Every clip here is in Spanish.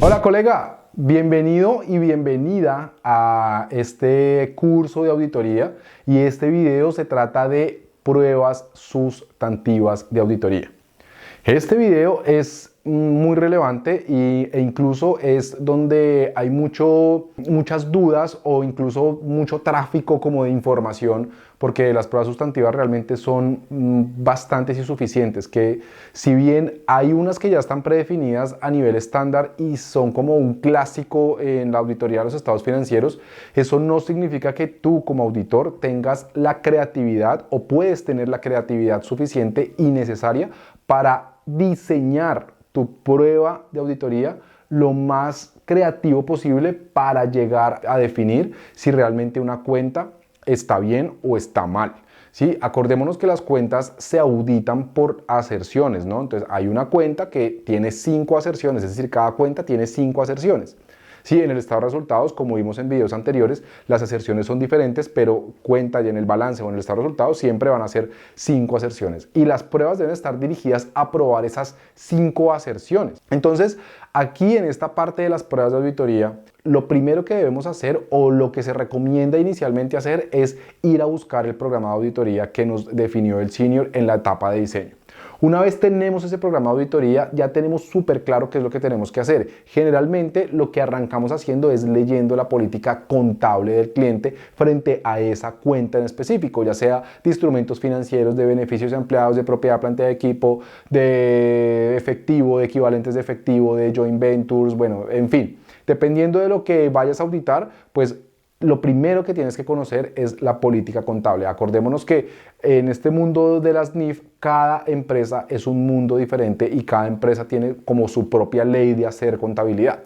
Hola colega, bienvenido y bienvenida a este curso de auditoría y este video se trata de pruebas sustantivas de auditoría. Este video es muy relevante e incluso es donde hay muchas dudas o incluso mucho tráfico como de información, porque las pruebas sustantivas realmente son bastantes y suficientes, que si bien hay unas que ya están predefinidas a nivel estándar y son como un clásico en la auditoría de los estados financieros, eso no significa que tú como auditor tengas la creatividad o puedes tener la creatividad suficiente y necesaria para diseñar tu prueba de auditoría lo más creativo posible para llegar a definir si realmente una cuenta está bien o está mal. ¿Sí? Acordémonos que las cuentas se auditan por aserciones, ¿no? Entonces hay una cuenta que tiene 5 aserciones, es decir, cada cuenta tiene 5 aserciones. Sí, en el estado de resultados, como vimos en videos anteriores, las aserciones son diferentes, pero cuenta y en el balance o en el estado de resultados siempre van a ser 5 aserciones. Y las pruebas deben estar dirigidas a probar esas 5 aserciones. Entonces, aquí en esta parte de las pruebas de auditoría, lo primero que debemos hacer o lo que se recomienda inicialmente hacer es ir a buscar el programa de auditoría que nos definió el senior en la etapa de diseño. Una vez tenemos ese programa de auditoría, ya tenemos súper claro qué es lo que tenemos que hacer. Generalmente lo que arrancamos haciendo es leyendo la política contable del cliente frente a esa cuenta en específico, ya sea de instrumentos financieros, de beneficios de empleados, de propiedad, planta de equipo, de efectivo, de equivalentes de efectivo, de joint ventures, bueno, en fin. Dependiendo de lo que vayas a auditar, pues lo primero que tienes que conocer es la política contable. Acordémonos que en este mundo de las NIF, cada empresa es un mundo diferente y cada empresa tiene como su propia ley de hacer contabilidad.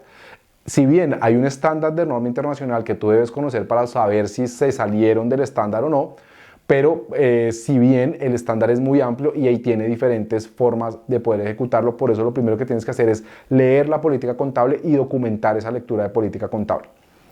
Si bien hay un estándar de norma internacional que tú debes conocer para saber si se salieron del estándar o no, pero si bien el estándar es muy amplio y ahí tiene diferentes formas de poder ejecutarlo, por eso lo primero que tienes que hacer es leer la política contable y documentar esa lectura de política contable.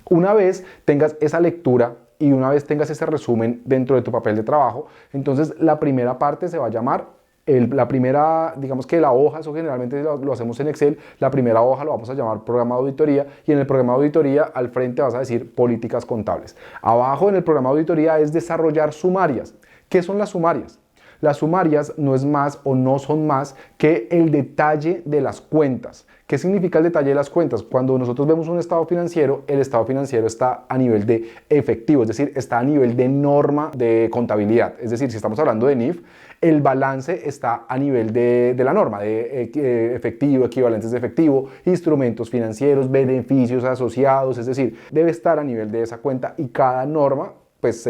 Una vez tengas esa lectura y una vez tengas ese resumen dentro de tu papel de trabajo, entonces la primera parte se va a llamar, la primera, digamos que la hoja, eso generalmente lo hacemos en Excel, la primera hoja lo vamos a llamar programa de auditoría y en el programa de auditoría al frente vas a decir políticas contables. Abajo en el programa de auditoría es desarrollar sumarias. ¿Qué son las sumarias? Las sumarias no es más o no son más que el detalle de las cuentas. ¿Qué significa el detalle de las cuentas? Cuando nosotros vemos un estado financiero, el estado financiero está a nivel de efectivo, es decir, está a nivel de norma de contabilidad. Es decir, si estamos hablando de NIF, el balance está a nivel de la norma, de efectivo, equivalentes de efectivo, instrumentos financieros, beneficios asociados, es decir, debe estar a nivel de esa cuenta y cada norma pues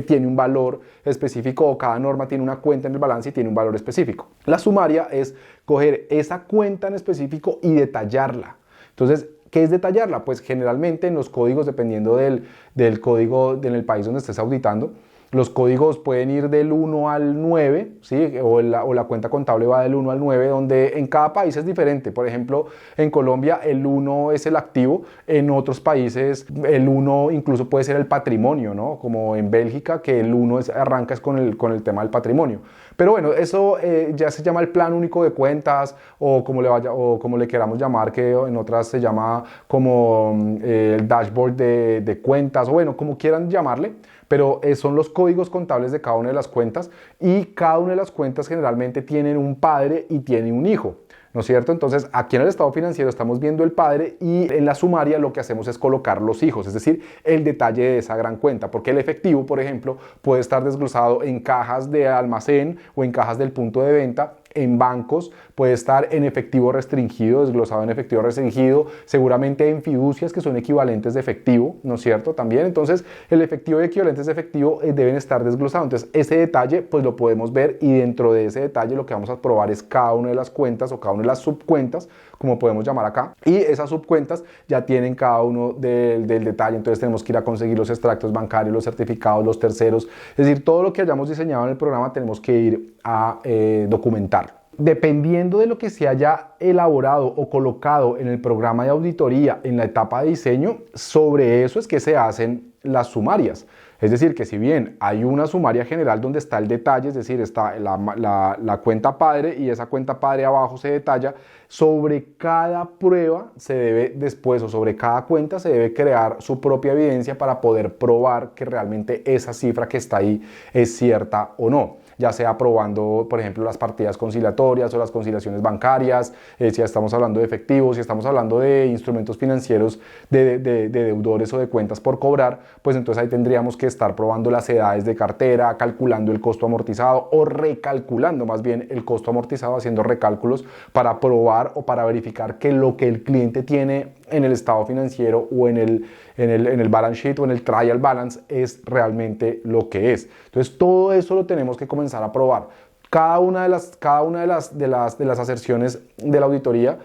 tiene un valor específico o cada norma tiene una cuenta en el balance y tiene un valor específico. La sumaria es coger esa cuenta en específico y detallarla. Entonces, ¿qué es detallarla? Pues generalmente en los códigos, dependiendo del código en el país donde estés auditando, los códigos pueden ir del 1 al 9, ¿sí? o la cuenta contable va del 1 al 9, donde en cada país es diferente. Por ejemplo, en Colombia el 1 es el activo, en otros países el 1 incluso puede ser el patrimonio, ¿no? Como en Bélgica, que el 1 arranca con el tema del patrimonio. Pero bueno, eso ya se llama el plan único de cuentas o como le queramos llamar, que en otras se llama como el dashboard de cuentas, o bueno, como quieran llamarle. Pero son los códigos contables de cada una de las cuentas y cada una de las cuentas generalmente tienen un padre y tiene un hijo, ¿no es cierto? Entonces aquí en el estado financiero estamos viendo el padre y en la sumaria lo que hacemos es colocar los hijos, es decir, el detalle de esa gran cuenta, porque el efectivo, por ejemplo, puede estar desglosado en cajas de almacén o en cajas del punto de venta, en bancos, puede estar en efectivo restringido, desglosado en efectivo restringido, seguramente en fiducias que son equivalentes de efectivo, ¿no es cierto? También, entonces, el efectivo y equivalentes de efectivo deben estar desglosados. Entonces, ese detalle, pues lo podemos ver y dentro de ese detalle lo que vamos a probar es cada una de las cuentas o cada una de las subcuentas, como podemos llamar acá, y esas subcuentas ya tienen cada uno del detalle. Entonces, tenemos que ir a conseguir los extractos bancarios, los certificados, los terceros, es decir, todo lo que hayamos diseñado en el programa tenemos que ir a documentar. Dependiendo de lo que se haya elaborado o colocado en el programa de auditoría en la etapa de diseño, sobre eso es que se hacen las sumarias. Es decir, que si bien hay una sumaria general donde está el detalle, es decir, está la cuenta padre y esa cuenta padre abajo se detalla, sobre cada prueba se debe después o sobre cada cuenta se debe crear su propia evidencia para poder probar que realmente esa cifra que está ahí es cierta o no, ya sea probando, por ejemplo, las partidas conciliatorias o las conciliaciones bancarias, si ya estamos hablando de efectivos, si estamos hablando de instrumentos financieros de deudores o de cuentas por cobrar, pues entonces ahí tendríamos que estar probando las edades de cartera, calculando el costo amortizado o recalculando más bien el costo amortizado, haciendo recálculos para probar o para verificar que lo que el cliente tiene en el estado financiero o en el balance sheet o en el trial balance es realmente lo que es. Entonces todo eso lo tenemos que comenzar a probar. Cada una de las aserciones de la auditoría,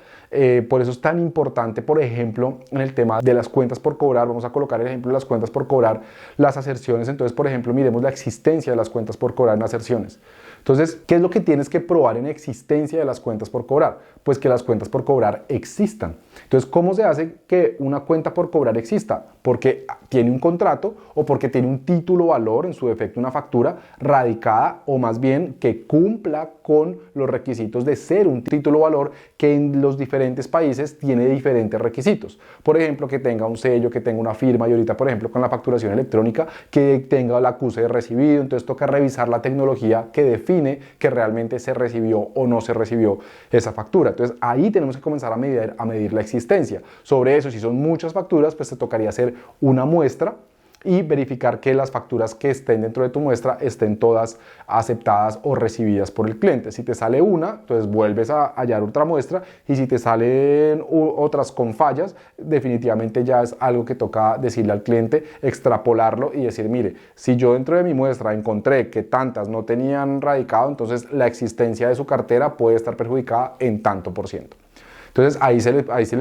por eso es tan importante, por ejemplo, en el tema de las cuentas por cobrar, vamos a colocar el ejemplo de las cuentas por cobrar, las aserciones. Entonces, por ejemplo, miremos la existencia de las cuentas por cobrar en aserciones. Entonces, ¿qué es lo que tienes que probar en existencia de las cuentas por cobrar? Pues que las cuentas por cobrar existan. Entonces, ¿cómo se hace que una cuenta por cobrar exista? Porque tiene un contrato o porque tiene un título valor, en su defecto una factura radicada, o más bien que cumpla con los requisitos de ser un título valor que en los diferentes países tiene diferentes requisitos. Por ejemplo, que tenga un sello, que tenga una firma, y ahorita, por ejemplo, con la facturación electrónica, que tenga el acuse de recibido. Entonces toca revisar la tecnología que define que realmente se recibió o no se recibió esa factura. Entonces ahí tenemos que comenzar a medir la existencia. Sobre eso, si son muchas facturas, pues te tocaría hacer una muestra y verificar que las facturas que estén dentro de tu muestra estén todas aceptadas o recibidas por el cliente. Si te sale una, entonces vuelves a hallar otra muestra, y si te salen otras con fallas, definitivamente ya es algo que toca decirle al cliente, extrapolarlo y decir, mire, si yo dentro de mi muestra encontré que tantas no tenían radicado, entonces la existencia de su cartera puede estar perjudicada en tanto por ciento. Entonces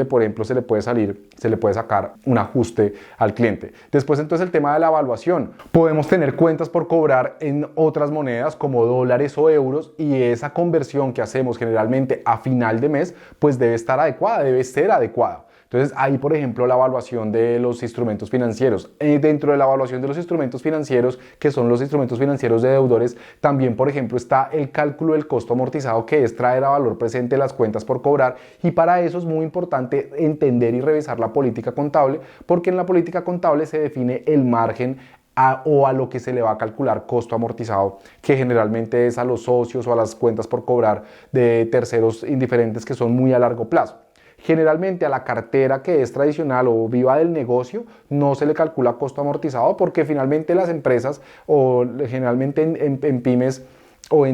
por ejemplo, se le puede sacar un ajuste al cliente. Después, entonces, el tema de la evaluación. Podemos tener cuentas por cobrar en otras monedas como dólares o euros, y esa conversión que hacemos generalmente a final de mes, pues debe estar adecuada, debe ser adecuada. Entonces ahí, por ejemplo, la evaluación de los instrumentos financieros. Dentro de la evaluación de los instrumentos financieros, que son los instrumentos financieros de deudores, también, por ejemplo, está el cálculo del costo amortizado, que es traer a valor presente las cuentas por cobrar, y para eso es muy importante entender y revisar la política contable, porque en la política contable se define el margen a lo que se le va a calcular costo amortizado, que generalmente es a los socios o a las cuentas por cobrar de terceros indiferentes que son muy a largo plazo. Generalmente a la cartera que es tradicional o viva del negocio no se le calcula costo amortizado, porque finalmente las empresas, o generalmente en pymes o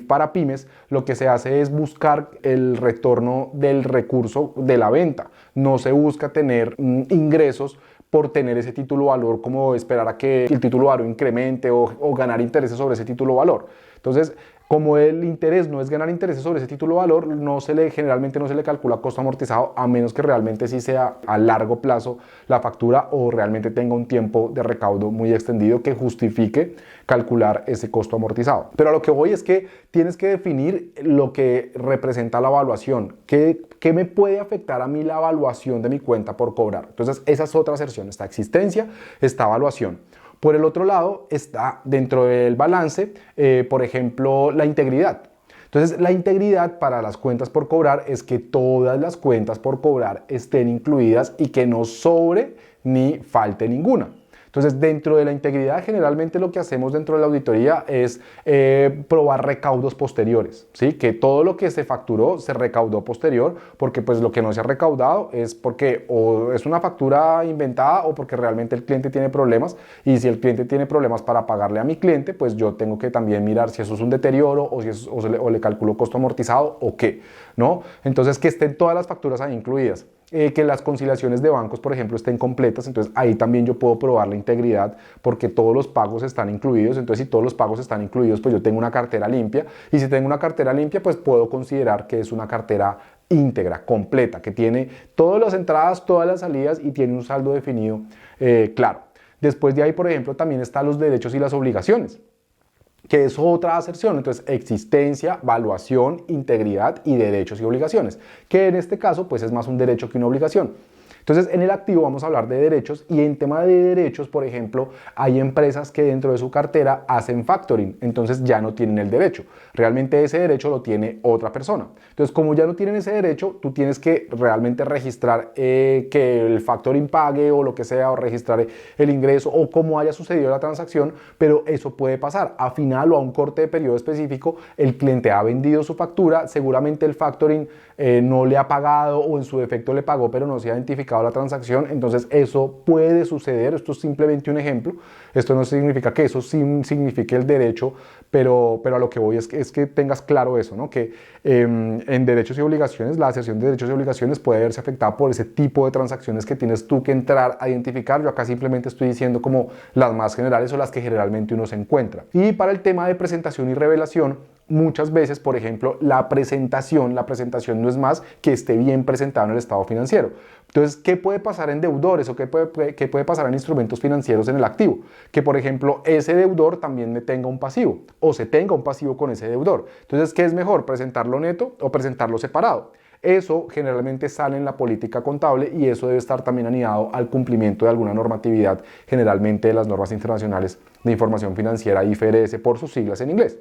para pymes, lo que se hace es buscar el retorno del recurso de la venta. No se busca tener ingresos por tener ese título valor, como esperar a que el título valor incremente o ganar intereses sobre ese título valor. Entonces, como el interés no es ganar intereses sobre ese título valor, generalmente no se le calcula costo amortizado, a menos que realmente sí sea a largo plazo la factura o realmente tenga un tiempo de recaudo muy extendido que justifique calcular ese costo amortizado. Pero a lo que voy es que tienes que definir lo que representa la evaluación. ¿Qué me puede afectar a mí la evaluación de mi cuenta por cobrar? Entonces, esa es otra aserción. Está existencia, está evaluación. Por el otro lado está dentro del balance, por ejemplo, la integridad. Entonces, la integridad para las cuentas por cobrar es que todas las cuentas por cobrar estén incluidas y que no sobre ni falte ninguna. Entonces, dentro de la integridad, generalmente lo que hacemos dentro de la auditoría es probar recaudos posteriores, ¿sí? Que todo lo que se facturó se recaudó posterior, porque pues lo que no se ha recaudado es porque o es una factura inventada o porque realmente el cliente tiene problemas, y si el cliente tiene problemas para pagarle a mi cliente, pues yo tengo que también mirar si eso es un deterioro o le calculo costo amortizado o qué, ¿no? Entonces, que estén todas las facturas ahí incluidas. Que las conciliaciones de bancos, por ejemplo, estén completas. Entonces ahí también yo puedo probar la integridad, porque todos los pagos están incluidos. Entonces, si todos los pagos están incluidos, pues yo tengo una cartera limpia, y si tengo una cartera limpia, pues puedo considerar que es una cartera íntegra, completa, que tiene todas las entradas, todas las salidas y tiene un saldo definido claro. Después de ahí, por ejemplo, también están los derechos y las obligaciones, que es otra aserción. Entonces, existencia, evaluación, integridad y derechos y obligaciones, que en este caso pues es más un derecho que una obligación. Entonces, en el activo vamos a hablar de derechos y en tema de derechos, por ejemplo, hay empresas que dentro de su cartera hacen factoring, entonces ya no tienen el derecho. Realmente ese derecho lo tiene otra persona. Entonces, como ya no tienen ese derecho, tú tienes que realmente registrar que el factoring pague o lo que sea, o registrar el ingreso o cómo haya sucedido la transacción, pero eso puede pasar. A final o a un corte de periodo específico, el cliente ha vendido su factura, seguramente el factoring no le ha pagado o en su defecto le pagó, pero no se ha identificado la transacción, entonces eso puede suceder. Esto es simplemente un ejemplo, esto no significa que eso sí signifique el derecho, pero a lo que voy es que tengas claro eso, ¿no? Que en derechos y obligaciones, la asociación de derechos y obligaciones puede verse afectada por ese tipo de transacciones que tienes tú que entrar a identificar. Yo acá simplemente estoy diciendo como las más generales o las que generalmente uno se encuentra. Y para el tema de presentación y revelación, muchas veces, por ejemplo, la presentación no es más que esté bien presentado en el estado financiero. Entonces, ¿qué puede pasar en deudores o qué puede pasar en instrumentos financieros en el activo? Que, por ejemplo, ese deudor también tenga un pasivo o se tenga un pasivo con ese deudor. Entonces, ¿qué es mejor? ¿Presentarlo neto o presentarlo separado? Eso generalmente sale en la política contable y eso debe estar también anidado al cumplimiento de alguna normatividad, generalmente de las normas internacionales de información financiera, IFRS por sus siglas en inglés.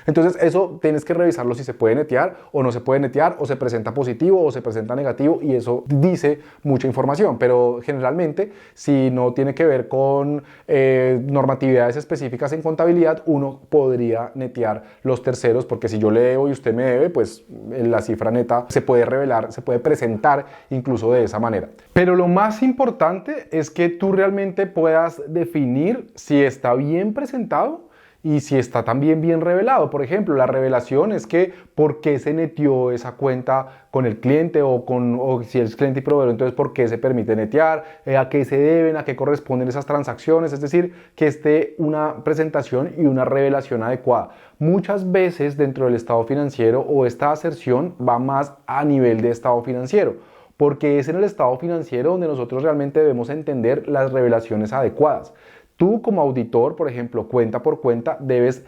Entonces eso tienes que revisarlo si se puede netear o no se puede netear, o se presenta positivo o se presenta negativo, y eso dice mucha información, pero generalmente si no tiene que ver con normatividades específicas en contabilidad, uno podría netear los terceros, porque si yo le debo y usted me debe, pues la cifra neta se puede revelar, se puede presentar incluso de esa manera. Pero lo más importante es que tú realmente puedas definir si está bien presentado y si está también bien revelado. Por ejemplo, la revelación es que por qué se neteó esa cuenta con el cliente o si es cliente y proveedor, entonces por qué se permite netear, a qué se deben, a qué corresponden esas transacciones, es decir, que esté una presentación y una revelación adecuada. Muchas veces dentro del estado financiero o esta aserción va más a nivel de estado financiero, porque es en el estado financiero donde nosotros realmente debemos entender las revelaciones adecuadas. Tú como auditor, por ejemplo, cuenta por cuenta, debes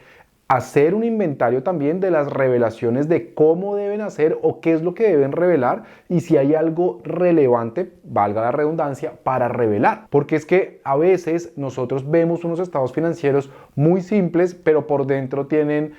hacer un inventario también de las revelaciones de cómo deben hacer o qué es lo que deben revelar y si hay algo relevante, valga la redundancia, para revelar. Porque es que a veces nosotros vemos unos estados financieros muy simples, pero por dentro tienen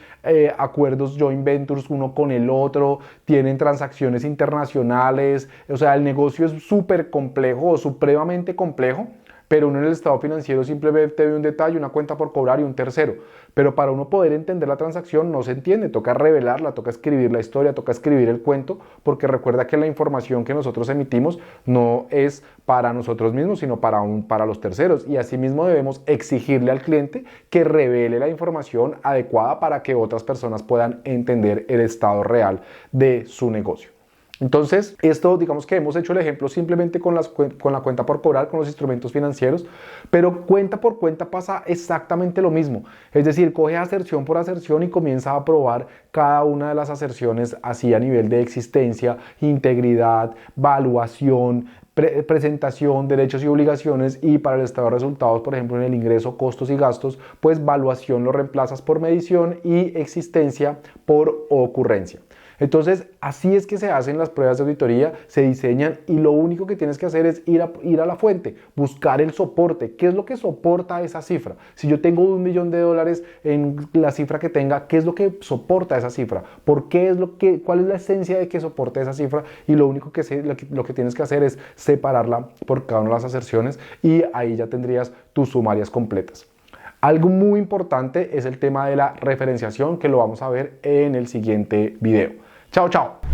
acuerdos joint ventures uno con el otro, tienen transacciones internacionales, o sea, el negocio es súper complejo o supremamente complejo. Pero uno en el estado financiero simplemente ve un detalle, una cuenta por cobrar y un tercero. Pero para uno poder entender la transacción no se entiende, toca revelarla, toca escribir la historia, toca escribir el cuento, porque recuerda que la información que nosotros emitimos no es para nosotros mismos, sino para los terceros. Y asimismo debemos exigirle al cliente que revele la información adecuada para que otras personas puedan entender el estado real de su negocio. Entonces, esto, digamos que hemos hecho el ejemplo simplemente con la cuenta por cobrar, con los instrumentos financieros, pero cuenta por cuenta pasa exactamente lo mismo. Es decir, coge aserción por aserción y comienza a probar cada una de las aserciones así a nivel de existencia, integridad, valuación, presentación, derechos y obligaciones, y para el estado de resultados, por ejemplo, en el ingreso, costos y gastos, pues valuación lo reemplazas por medición y existencia por ocurrencia. Entonces, así es que se hacen las pruebas de auditoría, se diseñan, y lo único que tienes que hacer es ir a la fuente, buscar el soporte. ¿Qué es lo que soporta esa cifra? Si yo tengo $1 millón en la cifra que tenga, ¿qué es lo que soporta esa cifra? ¿Cuál es la esencia de que soporte esa cifra? Y lo único lo que tienes que hacer es separarla por cada una de las aserciones, y ahí ya tendrías tus sumarias completas. Algo muy importante es el tema de la referenciación, que lo vamos a ver en el siguiente video. Chao, chao.